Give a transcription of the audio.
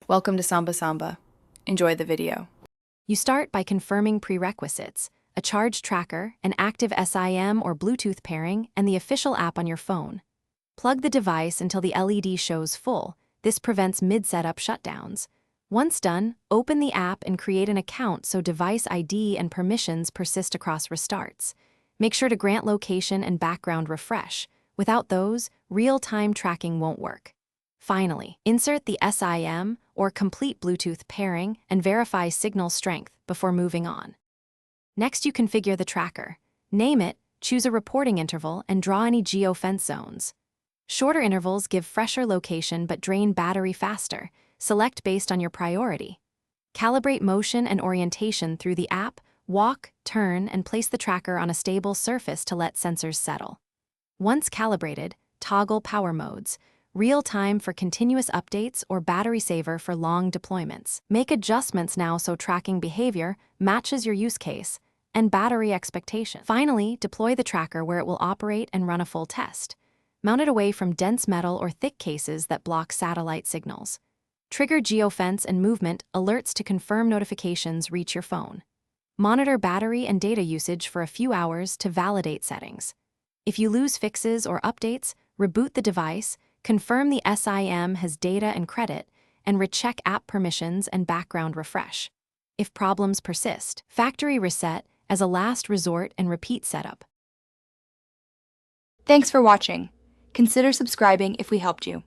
Welcome to Samba Samba. Enjoy the video. You start by confirming prerequisites: a charge tracker, an active SIM or Bluetooth pairing, and the official app on your phone. Plug the device until the LED shows full. This prevents mid-setup shutdowns. Once done, open the app and create an account so device ID and permissions persist across restarts. Make sure to grant location and background refresh. Without those, real-time tracking won't work. Finally, insert the SIM or complete Bluetooth pairing and verify signal strength before moving on. Next, you configure the tracker. Name it, choose a reporting interval, and draw any geofence zones. Shorter intervals give fresher location but drain battery faster. Select based on your priority. Calibrate motion and orientation through the app, walk, turn, and place the tracker on a stable surface to let sensors settle. Once calibrated, toggle power modes: real-time for continuous updates or battery saver for long deployments. Make adjustments now so tracking behavior matches your use case and battery expectation. Finally, deploy the tracker where it will operate and run a full test. Mount it away from dense metal or thick cases that block satellite signals. Trigger geofence and movement alerts to confirm notifications reach your phone. Monitor battery and data usage for a few hours to validate settings. If you lose fixes or updates, reboot the device, confirm the SIM has data and credit, and recheck app permissions and background refresh. If problems persist, factory reset as a last resort and repeat setup. Thanks for watching. Consider subscribing if we helped you.